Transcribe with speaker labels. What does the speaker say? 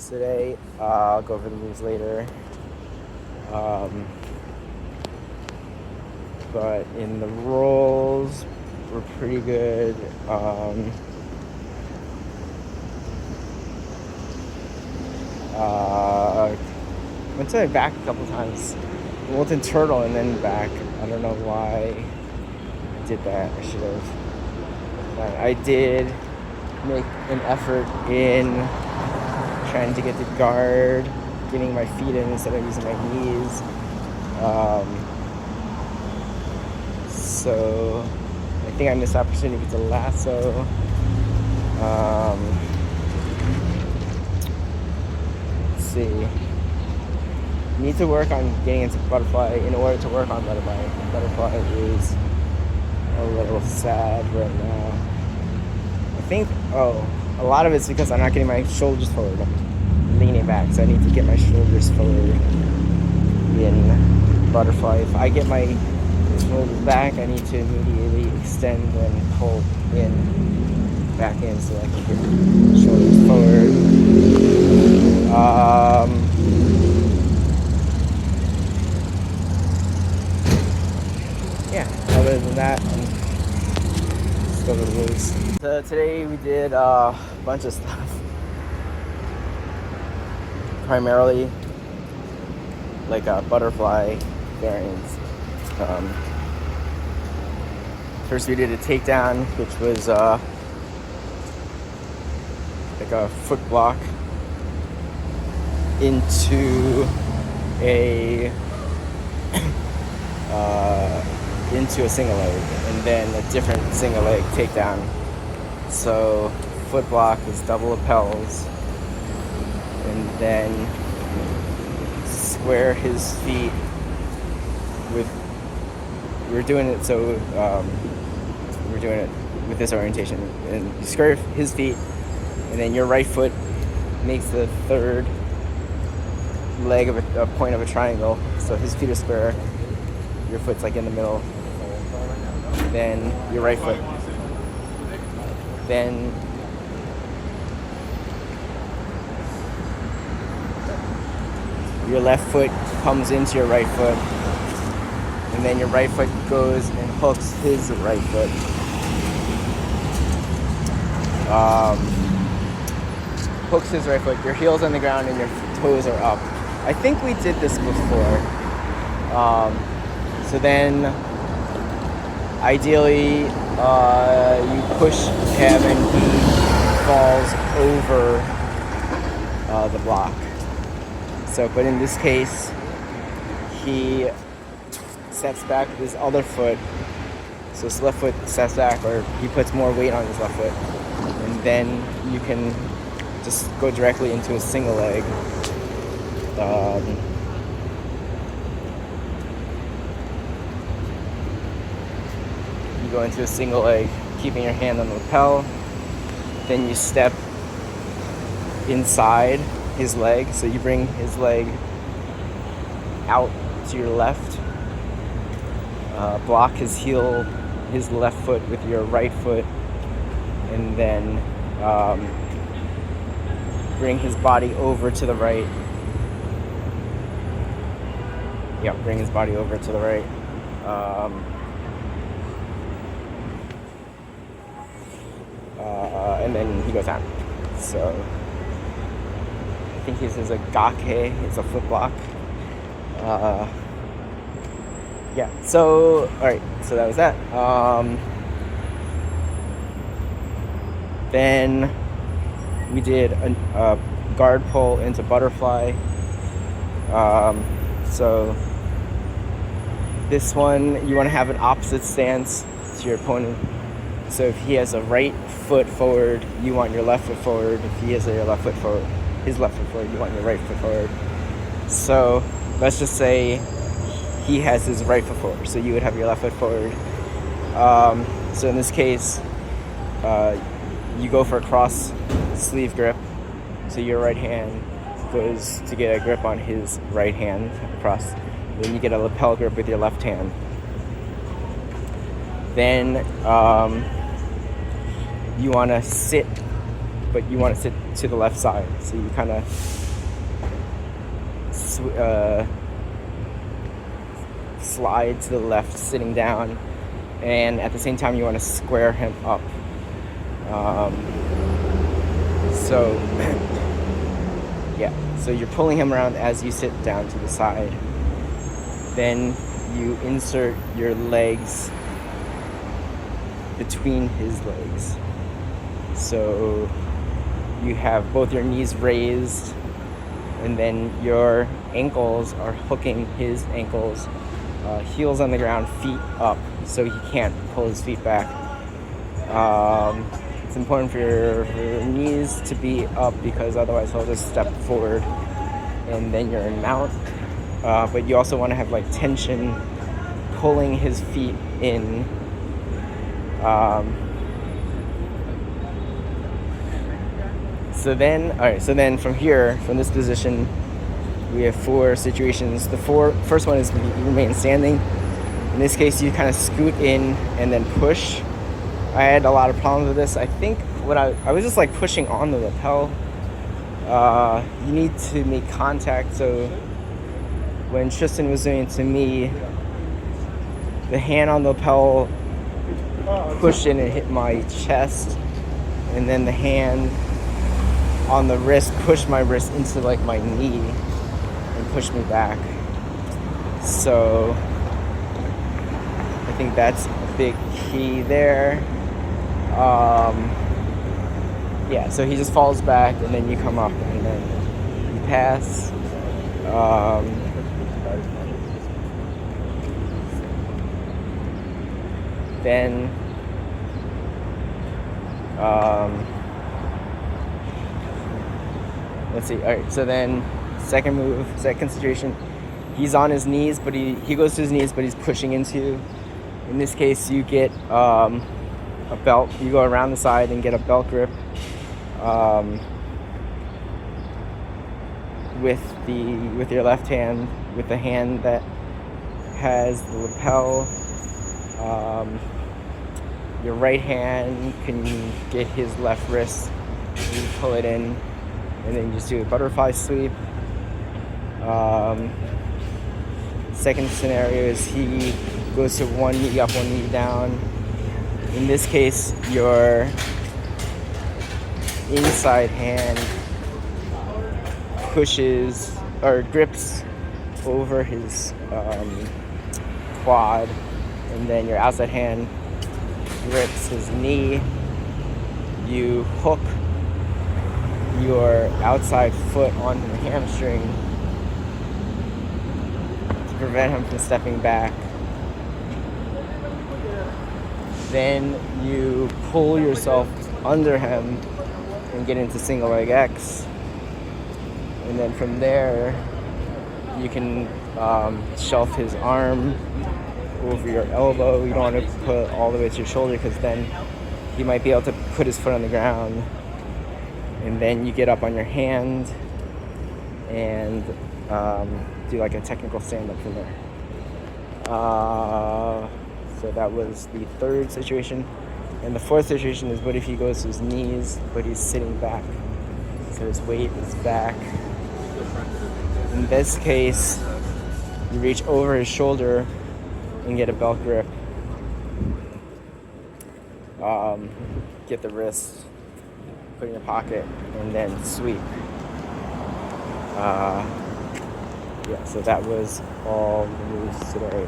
Speaker 1: moves today. I'll go over the moves later. But in the rolls, we're pretty good. Went to back a couple times. Molten turtle and then back. I don't know why I did that. I should have. I did make an effort in trying to get the guard, getting my feet in instead of using my knees. So I think I missed the opportunity with the lasso. Let's see. Need to work on getting into butterfly in order to work on butterfly. Butterfly is a little sad right now. I think, a lot of it's because I'm not getting my shoulders forward. I'm leaning back, so I need to get my shoulders forward in butterfly. If I get my shoulders back, I need to immediately extend and pull back in so I can get shoulders forward. Yeah, other than that, I'm still gonna lose. So today we did a bunch of stuff. Primarily like a butterfly variants. First we did a takedown, which was like a foot block into a single leg, and then a different single leg takedown. So foot block is double lapels, and then square his feet with. We're doing it with this orientation, and you square his feet, and then your right foot makes the third leg of a point of a triangle. So his feet are square, your foot's like in the middle. Then your right foot. Then your left foot comes into your right foot, and then your right foot goes and hooks his right foot. Hooks his right foot. Your heel's on the ground and your toes are up. I think we did this before. So then, ideally, you push him and he falls over the block. So, but in this case, he steps back with his other foot. So his left foot steps back, or he puts more weight on his left foot. And then you can just go directly into a single leg. You go into a single leg, keeping your hand on the lapel. Then you step inside his leg, so you bring his leg out to your left. Block his heel, his left foot with your right foot, and then bring his body over to the right. Yeah, bring his body over to the right. And then he goes down. So I think this is a gake. It's a foot block. Yeah. So all right. So that was that. Then we did a guard pull into butterfly. So this one, you want to have an opposite stance to your opponent. So if he has a right foot forward, you want your left foot forward. If he has your left foot forward, his left foot forward, you want your right foot forward. So let's just say he has his right foot forward, so you would have your left foot forward. So in this case, you go for a cross sleeve grip. So your right hand goes to get a grip on his right hand across. Then you get a lapel grip with your left hand. Then you want to sit, but you want to sit to the left side. So you kind of slide to the left, sitting down, and at the same time you want to square him up. So yeah, so you're pulling him around as you sit down to the side. Then you insert your legs between his legs. So you have both your knees raised, and then your ankles are hooking his ankles, heels on the ground, feet up, so he can't pull his feet back. It's important for your knees to be up, because otherwise he'll just step forward and then you're in mount. But you also want to have like tension pulling his feet in. So then from here, from this position, we have 4 situations. The first one is you remain standing. In this case, you kind of scoot in and then push. I had a lot of problems with this. I think I was just like pushing on the lapel. You need to make contact. So when Tristan was doing it to me, the hand on the lapel pushed in and hit my chest, and then the hand on the wrist pushed my wrist into like my knee and pushed me back. So I think that's a big key there. Yeah, so he just falls back and then you come up and then you pass. Then let's see. All right, so then second situation, he's on his knees, but he goes to his knees, but he's pushing into you. In this case, you get a belt. You go around the side and get a belt grip with your left hand, with the hand that has the lapel. Your right hand can get his left wrist. You pull it in, and then you just do a butterfly sweep. Second scenario is he goes to one knee up, one knee down. In this case, your inside hand pushes or grips over his quad, and then your outside hand grips his knee. You hook your outside foot onto the hamstring to prevent him from stepping back. Then you pull yourself under him and get into single leg X. And then from there, you can shelf his arm over your elbow. You don't want to put all the way to your shoulder, because then he might be able to put his foot on the ground. And then you get up on your hand and do like a technical stand-up from there. So that was the third situation. And the fourth situation is, what if he goes to his knees, but he's sitting back? So his weight is back. In this case, you reach over his shoulder and get a belt grip. Get the wrist, put it in your pocket, and then sweep. Yeah, so that was all the moves today.